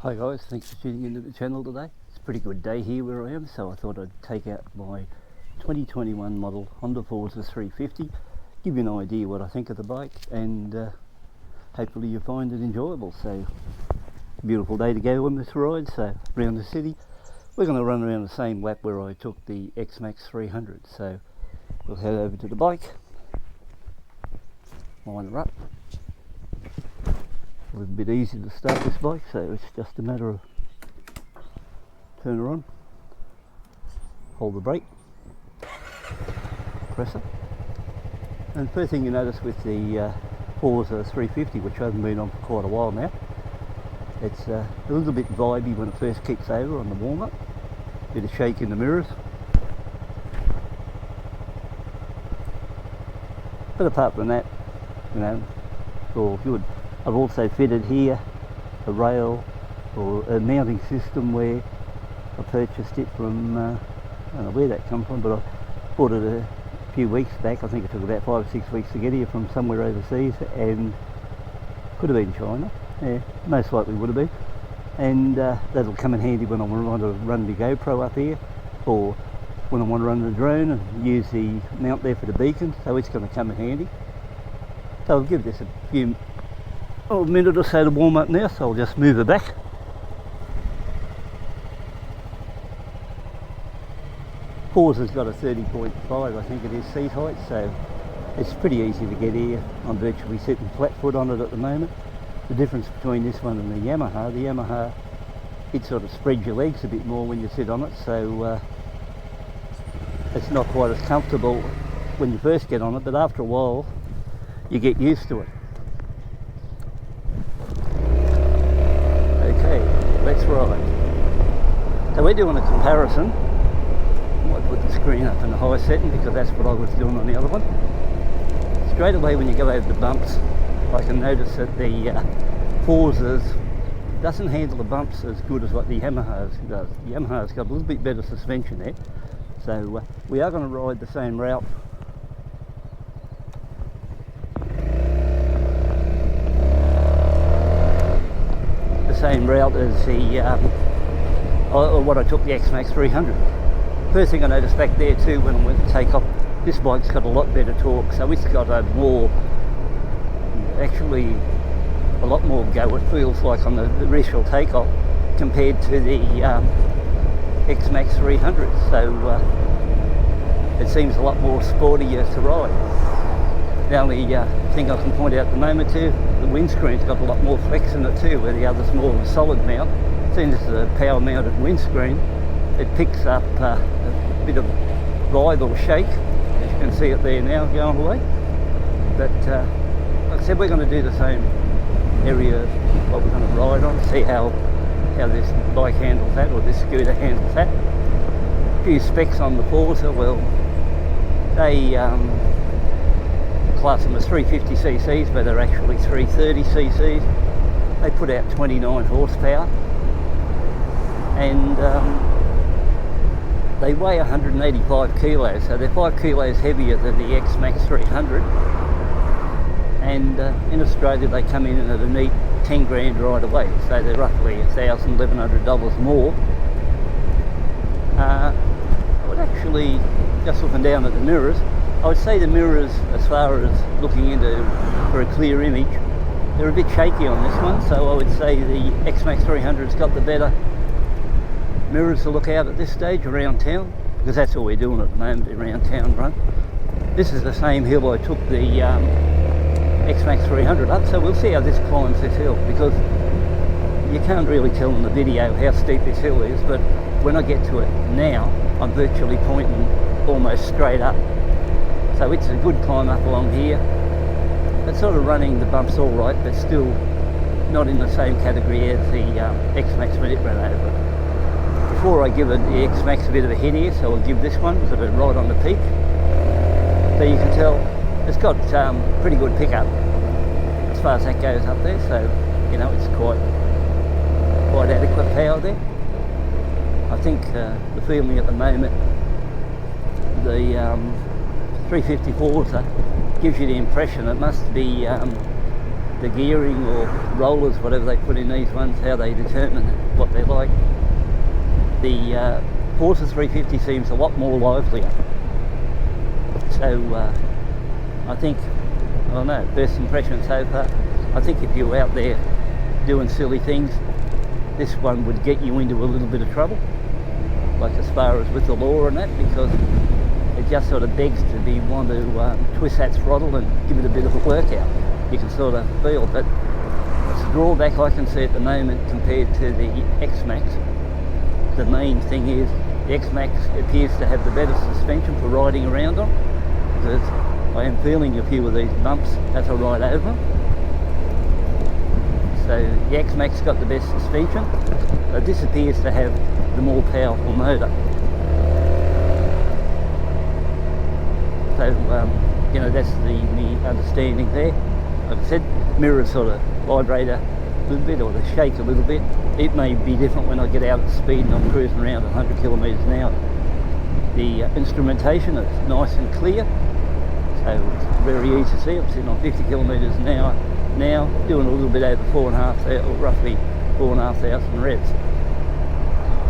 Hi guys, thanks for tuning into the channel today. It's a pretty good day here where I am, so I thought I'd take out my 2021 model Honda Forza 350, give you an idea what I think of the bike, and hopefully you find it enjoyable. So, beautiful day to go on this ride, so around the city. We're going to run around the same lap where I took the Xmax 300, so we'll head over to the bike, line her up. A little bit easy to start this bike, so it's just a matter of turn her on, hold the brake, press it, and the first thing you notice with the Forza 350, which I haven't been on for quite a while now, it's a little bit vibey when it first kicks over on the warm-up, bit of shake in the mirrors, but apart from that, you know, it's all good. I've also fitted here a rail or a mounting system where I purchased it from, I don't know where that come from, but I bought it a few weeks back. I think it took about 5 or 6 weeks to get here from somewhere overseas, and could have been China, yeah, most likely would have been, and that'll come in handy when I want to run the GoPro up here, or when I want to run the drone and use the mount there for the beacon, so it's going to come in handy. So I'll give this a minute or so to warm up now, so I'll just move her back. Forza's got a 30.5, I think it is, seat height, so it's pretty easy to get here. I'm virtually sitting flat foot on it at the moment. The difference between this one and the Yamaha, it sort of spreads your legs a bit more when you sit on it, so it's not quite as comfortable when you first get on it, but after a while you get used to it. Let's ride. So we're doing a comparison. I might put the screen up in the high setting because that's what I was doing on the other one. Straight away when you go over the bumps, I can notice that the Forza's doesn't handle the bumps as good as what the Yamaha's does. The Yamaha's got a little bit better suspension there. So we are going to ride the same route. Same route as the what I took the Xmax 300. First thing I noticed back there too when I went to take off, this bike's got a lot better torque, so it's got a lot more go, it feels like, on the initial takeoff compared to the Xmax 300, so it seems a lot more sportier to ride. The only thing I can point out at the moment too, the windscreen's got a lot more flex in it too, where the other's more of a solid mount. Seeing this is a power mounted windscreen, it picks up a bit of vibe or shake, as you can see it there now going away. But like I said, we're going to do the same area what we're going to ride on, see how this bike handles that, or this scooter handles that. A few specs on the Forza, well, they class them as 350cc's, but they're actually 330cc's. They put out 29 horsepower, and they weigh 185 kilos, so they're 5 kilos heavier than the Xmax 300. And in Australia they come in at a neat 10 grand right away, so they're roughly $1,000, $1,100 more. I would actually, just looking down at the mirrors, I would say the mirrors, as far as looking into for a clear image, they're a bit shaky on this one, so I would say the Xmax 300's got the better mirrors to look out at this stage around town, because that's all we're doing at the moment, around town run. This is the same hill I took the Xmax 300 up, so we'll see how this climbs this hill, because you can't really tell in the video how steep this hill is, but when I get to it now, I'm virtually pointing almost straight up. So it's a good climb up along here. It's sort of running the bumps all right, but still not in the same category as the Xmax when it ran over. Before I give the Xmax a bit of a hit here, so I'll give this one sort of right on the peak. So you can tell it's got pretty good pickup as far as that goes up there. So you know, it's quite adequate power there. I think the feeling at the moment, the 350 Forza gives you the impression it must be the gearing or rollers, whatever they put in these ones, how they determine what they're like. The Forza 350 seems a lot more livelier. So I think, I don't know, first impression so far, I think if you're out there doing silly things, this one would get you into a little bit of trouble, like as far as with the law and that, because it just sort of begs to be want to twist that throttle and give it a bit of a workout. You can sort of feel, but it's a drawback I can see at the moment compared to the Xmax. The main thing is the Xmax appears to have the better suspension for riding around on, because I am feeling a few of these bumps as I ride over them. So the Xmax got the best suspension, but this appears to have the more powerful motor. So you know, that's the understanding there. Like I said, mirrors sort of vibrate a little bit, or they shake a little bit. It may be different when I get out at speed and I'm cruising around 100 kilometres an hour. The instrumentation is nice and clear, so it's very easy to see. I'm sitting on 50 kilometres an hour now, doing a little bit over 4,500, or roughly 4,500 revs.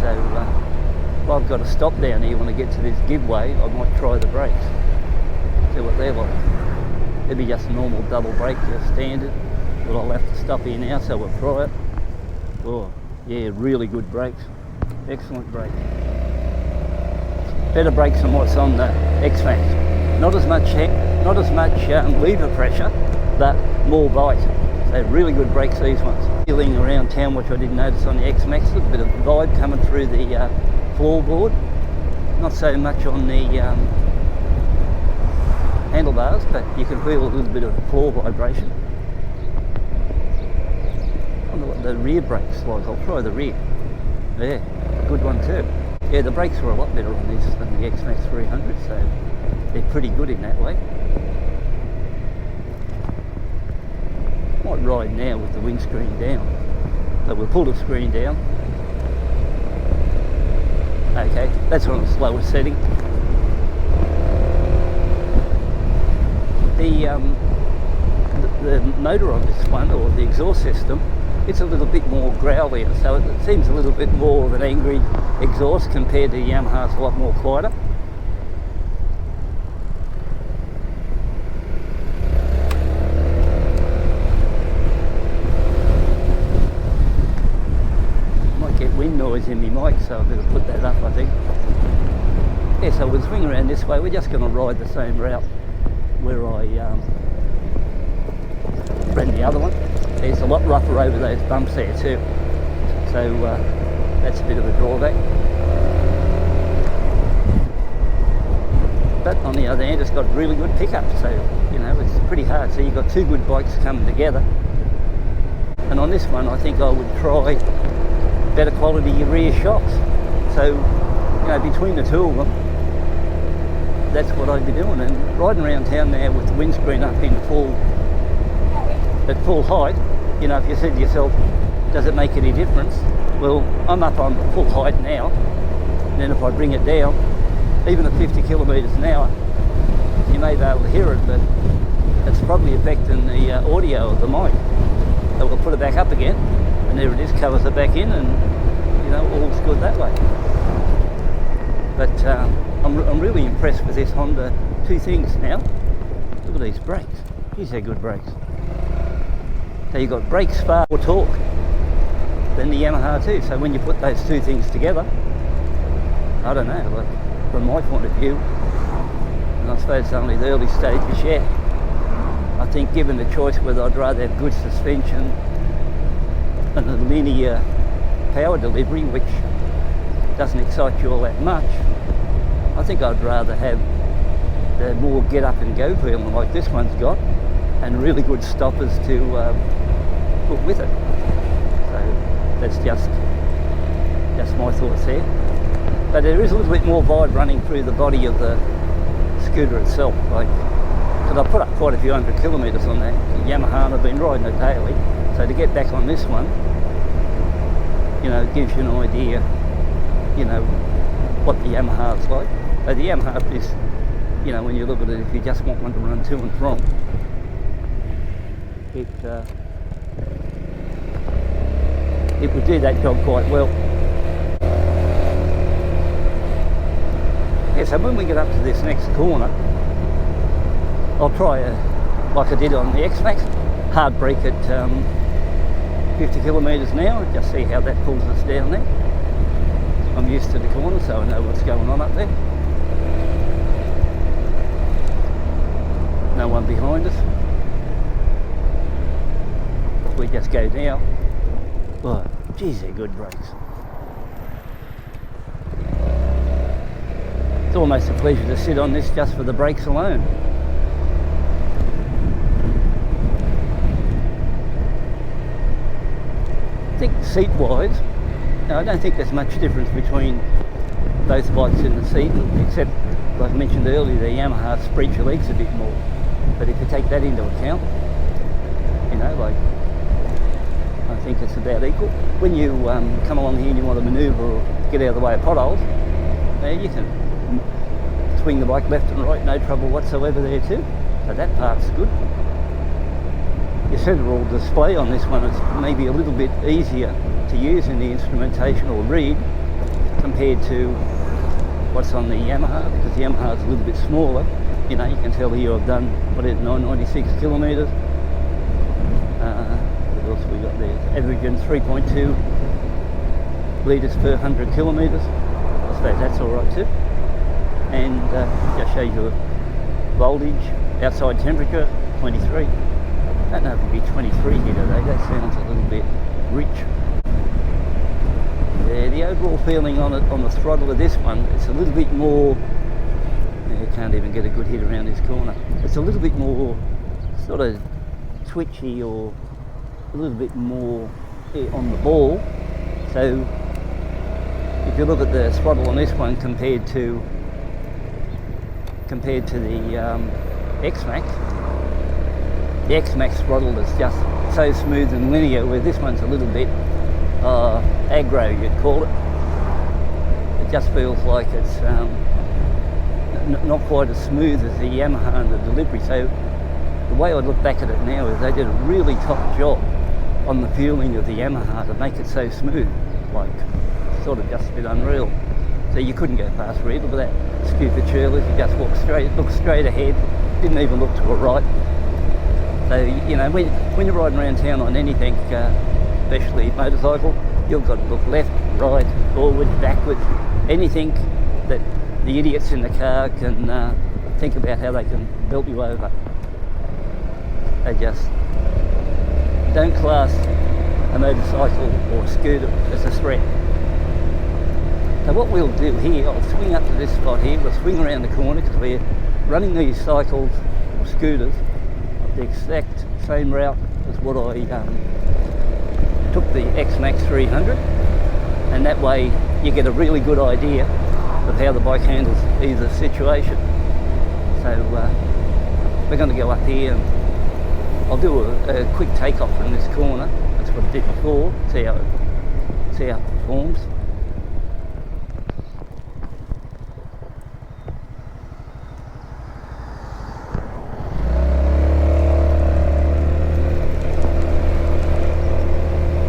So if I've got to stop down here when I get to this giveaway, I might try the brakes, see what they're like. It'd be just a normal double brake, just standard, but I'll have to stop here now, so we'll try it. Oh yeah, really good brakes, excellent brakes. Better brakes than what's on the Xmax. Not as much lever pressure, but more bite. So really good brakes, these ones. Feeling around town, which I didn't notice on the Xmax, a little bit of vibe coming through the floorboard. Not so much on the handlebars, but you can feel a little bit of floor vibration. I wonder what the rear brakes like. I'll try the rear. Yeah, good one too. Yeah, the brakes were a lot better on this than the Xmax 300, so they're pretty good in that way. Might ride now with the windscreen down. So we'll pull the screen down. Okay, that's on the slowest setting. The motor on this one, or the exhaust system, it's a little bit more growlier, so it seems a little bit more of an angry exhaust compared to Yamaha's a lot more quieter. Might get wind noise in my mic, so I better put that up, I think. Yeah, so we'll swing around this way. We're just going to ride the same route where I ran the other one. It's a lot rougher over those bumps there too, so that's a bit of a drawback. But on the other hand, it's got really good pickup, so you know, it's pretty hard. So you've got two good bikes coming together. And on this one, I think I would try better quality rear shocks. So you know, between the two of them, that's what I'd be doing. And riding around town now with the windscreen up in at full height, you know, if you said to yourself, does it make any difference? Well, I'm up on full height now, and then if I bring it down, even at 50 kilometres an hour, you may be able to hear it, but it's probably affecting the audio of the mic. So we'll put it back up again, and there it is, covers it back in, and you know, all's good that way. But I'm really impressed with this Honda. Two things now. Look at these brakes. Geez, they're good brakes. So you've got brakes far more torque than the Yamaha too. So when you put those two things together, I don't know, like from my point of view, and I suppose it's only the early stages yet, I think given the choice whether I'd rather have good suspension and a linear power delivery, which doesn't excite you all that much, I think I'd rather have the more get up and go feeling like this one's got, and really good stoppers to put with it. So that's just my thoughts there. But there is a little bit more vibe running through the body of the scooter itself. Like, because I put up quite a few hundred kilometres on that Yamaha and I've been riding it daily. So to get back on this one, you know, gives you an idea, you know, what the Yamaha's like. So the Yamaha is, you know, when you look at it, if you just want one to run to and from, it it would do that job quite well. Yeah, so when we get up to this next corner, I'll try like I did on the Xmax, hard brake at 50 kilometres an hour, just see how that pulls us down there. I'm used to the corner, so I know what's going on up there. No one behind us. We just go now. Oh, geez, they're good brakes. It's almost a pleasure to sit on this just for the brakes alone. I think seat-wise, I don't think there's much difference between both bikes in the seat, except, like I mentioned earlier, the Yamaha spreads your legs a bit more. But if you take that into account, you know, like, I think it's about equal. When you come along here and you want to manoeuvre or get out of the way of potholes, you can swing the bike left and right, no trouble whatsoever there too. So that part's good. Your central display on this one is maybe a little bit easier to use in the instrumentation or read compared to what's on the Yamaha, because the Yamaha is a little bit smaller. You know, you can tell here I've done, what is it, 996 kilometres. What else we got there? Averaging 3.2 litres per 100 kilometres. I suppose that's alright too. And just shows you voltage, outside temperature, 23. I don't know if it'd be 23 here today, that sounds a little bit rich. Yeah, the overall feeling on it, on the throttle of this one, it's a little bit more, you can't even get a good hit around this corner. It's a little bit more sort of twitchy, or a little bit more on the ball. So if you look at the throttle on this one compared to the Xmax, the Xmax throttle is just so smooth and linear, where this one's a little bit aggro, you'd call it. It just feels like it's not quite as smooth as the Yamaha and the delivery. So the way I look back at it now is they did a really top job on the feeling of the Yamaha to make it so smooth, like sort of just a bit unreal. So you couldn't go past Red with that stupid cheerless, you just walk straight, look straight ahead, didn't even look to a right. So, you know, when you're riding around town on anything, especially motorcycle, you've got to look left, right, forward, backwards, anything that the idiots in the car can think about how they can belt you over. They just don't class a motorcycle or a scooter as a threat. So what we'll do here, I'll swing up to this spot here, we'll swing around the corner because we're running these cycles or scooters the exact same route as what I took the Xmax 300, and that way you get a really good idea of how the bike handles either situation. So we're going to go up here and I'll do a quick takeoff from this corner. That's what I did before, see how it performs.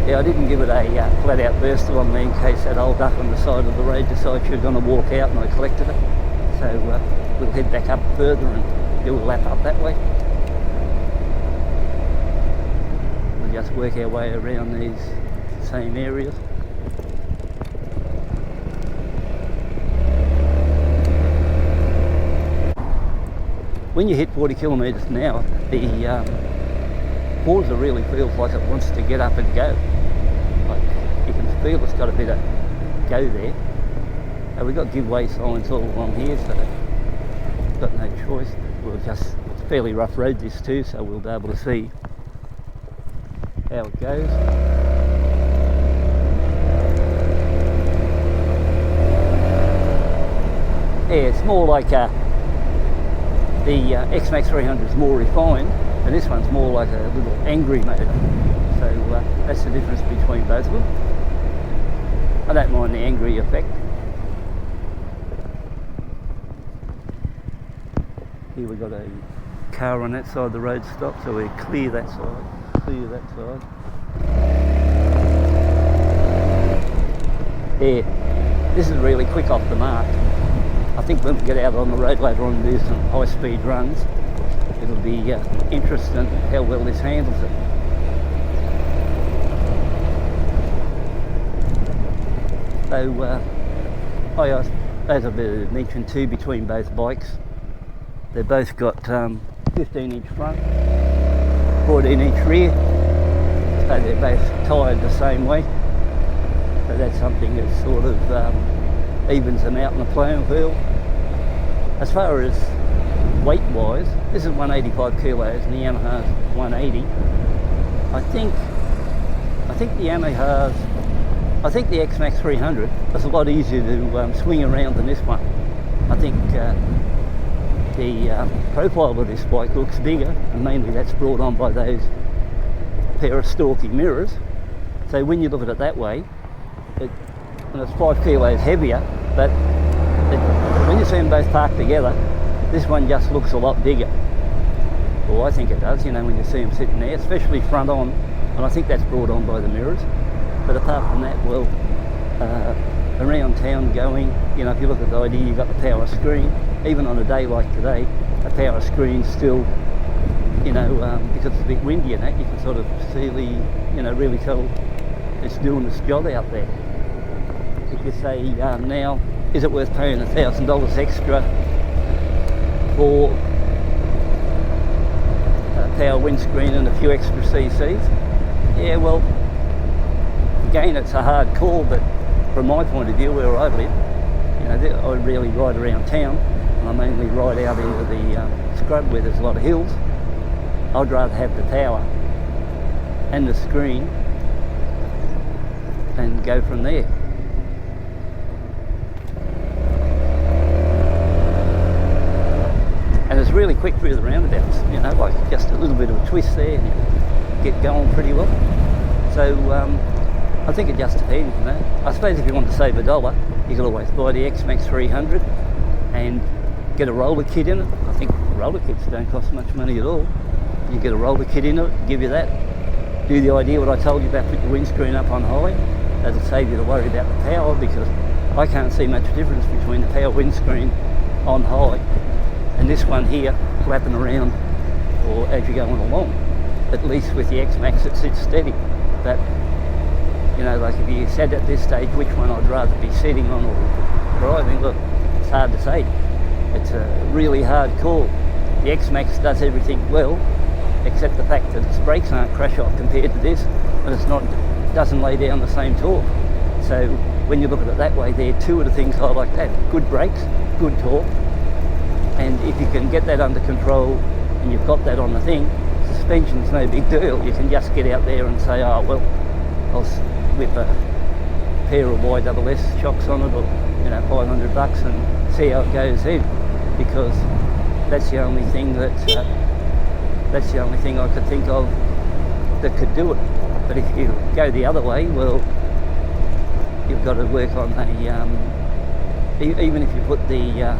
Yeah, I didn't give it a flat out burst on me in case that old duck on the side of the road decided she was going to walk out and I collected it. So we'll head back up further and do a lap up that way. We'll just work our way around these same areas. When you hit 40 kilometres an hour, the Forza really feels like it wants to get up and go. Like, you can feel it's got a bit of go there. And we've got giveaway signs all along here, so we've got no choice. It's fairly rough road this too, so we'll be able to see how it goes. Yeah, it's more like the Xmax 300 is more refined, and this one's more like a little angry motor. So that's the difference between both of them. I don't mind the angry effect. Here we've got a car on that side of the road stop, so we clear that side, clear that side. Yeah, this is really quick off the mark. I think when we get out on the road later on and do some high speed runs, it'll be interesting how well this handles it. So, as I've mentioned too, between both bikes, they've both got 15-inch front, 14-inch rear, so they're both tired the same way. So that's something that sort of evens them out in the playing field. As far as weight-wise, this is 185 kilos and the Yamaha's 180. I think the Xmax 300 is a lot easier to swing around than this one. I think the profile of this bike looks bigger, and mainly that's brought on by those pair of stalky mirrors. So when you look at it that way, and it's 5 kilos heavier, but when you see them both parked together, this one just looks a lot bigger. Well, I think it does, you know, when you see them sitting there, especially front on, and I think that's brought on by the mirrors. But apart from that, well, around town going, you know, if you look at the idea, you've got the power screen. Even on a day like today, the power screen still, you know, because it's a bit windy and that, you can sort of see the, you know, really tell it's doing its job out there. If you say now, is it worth paying $1,000 extra for a power windscreen and a few extra CCs? Yeah, well, again, it's a hard call, but from my point of view, where I live, you know, I really ride around town, and I mainly ride out into the scrub where there's a lot of hills. I'd rather have the power and the screen and go from there. And it's really quick through the roundabouts, you know, like just a little bit of a twist there and you get going pretty well. So I think it just depends, you know. I suppose if you want to save $1, you can always buy the Xmax 300 and get a roller kit in it. I think roller kits don't cost much money at all. You get a roller kit in it, give you that. Do the idea what I told you about, put your windscreen up on high. That'll save you to worry about the power, because I can't see much difference between the power windscreen on high and this one here flapping around, or as you're going along. At least with the Xmax it sits steady. But you know, like if you said at this stage which one I'd rather be sitting on or driving, look, it's hard to say. It's a really hard call. The Xmax does everything well, except the fact that its brakes aren't crash off compared to this, and it's not, doesn't lay down the same torque. So when you look at it that way, there are two of the things I like that: good brakes, good torque. And if you can get that under control and you've got that on the thing, suspension's no big deal. You can just get out there and say, oh well, I'll whip a pair of YSS shocks on it, or you know, $500, and see how it goes in, because that's the only thing that that's the only thing I could think of that could do it. But if you go the other way, well, you've got to work on a even if you put the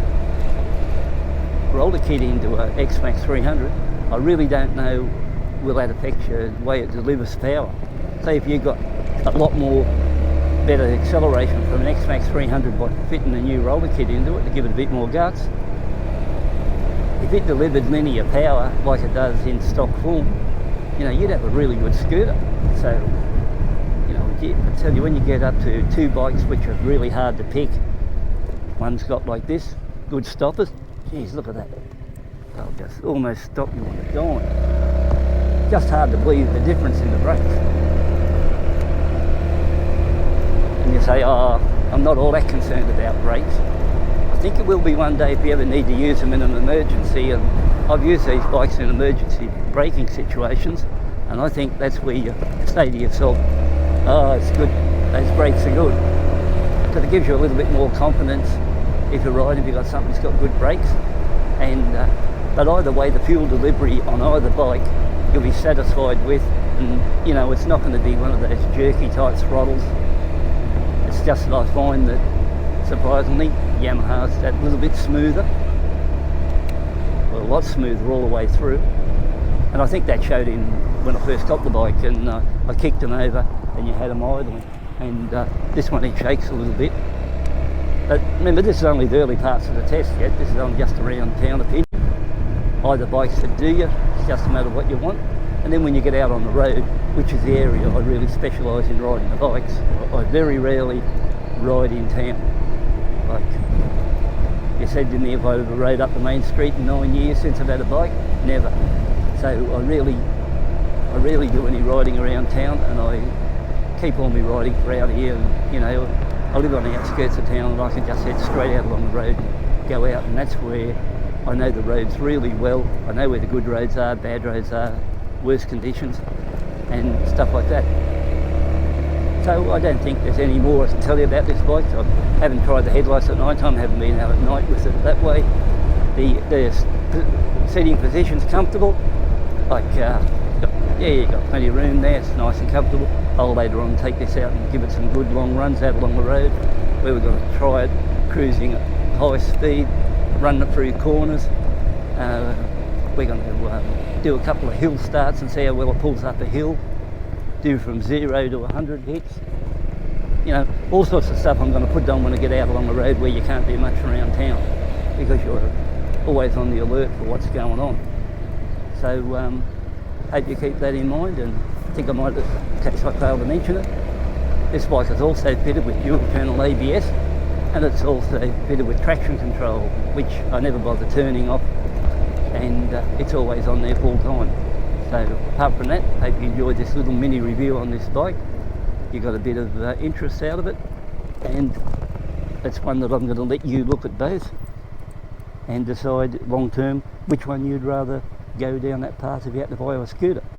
roller kit into a Xmax 300, I really don't know will that affect the way it delivers power. Say if you got a lot more better acceleration from an Xmax 300 by fitting a new roller kit into it to give it a bit more guts, if it delivered linear power like it does in stock form, you know, you'd have a really good scooter. So, you know, I tell you, when you get up to two bikes which are really hard to pick, one's got like this, good stoppers. Geez, look at that. They'll just almost stop you on the dime. Just hard to believe the difference in the brakes. And you say, oh, I'm not all that concerned about brakes. I think it will be one day if you ever need to use them in an emergency. And I've used these bikes in emergency braking situations, and I think that's where you say to yourself, oh, it's good, those brakes are good. Because it gives you a little bit more confidence if you're riding, if you've got something that's got good brakes. And but either way, the fuel delivery on either bike you'll be satisfied with, and you know, it's not going to be one of those jerky type throttles. It's just that I find that surprisingly Yamaha's that little bit smoother, well, a lot smoother all the way through. And I think that showed in when I first got the bike and I kicked them over and you had them idling. and this one, it shakes a little bit. But remember, this is only the early parts of the test yet. This is only just around town opinion. Either bikes that do you, it's just a matter of what you want. And then when you get out on the road, which is the area I really specialise in riding the bikes, I very rarely ride in town. Like you said to me, if I ever rode up the main street in 9 years since I've had a bike, never. So I rarely do any riding around town, and I keep on me riding for out here. And, you know, I live on the outskirts of town, and I can just head straight out along the road and go out, and that's where I know the roads really well. I know where the good roads are, bad roads are, worse conditions and stuff like that. So I don't think there's any more I can tell you about this bike. I haven't tried the headlights at night time, haven't been out at night with it that way. The seating position's comfortable. Like, you've got plenty of room there, it's nice and comfortable. I'll later on take this out and give it some good long runs out along the road, where we're going to try it cruising at high speed, running it through corners. We're going to do a couple of hill starts and see how well it pulls up a hill, do from 0 to 100 hits. You know, all sorts of stuff I'm going to put on when I get out along the road where you can't do much around town, because you're always on the alert for what's going on. So hope you keep that in mind, and I think I might, in case I fail to mention it, this bike is also fitted with dual channel ABS, and it's also fitted with traction control, which I never bother turning off, and it's always on there full time. So apart from that, hope you enjoyed this little mini review on this bike. You got a bit of interest out of it, and that's one that I'm going to let you look at both and decide long term which one you'd rather go down that path if you had to buy a scooter.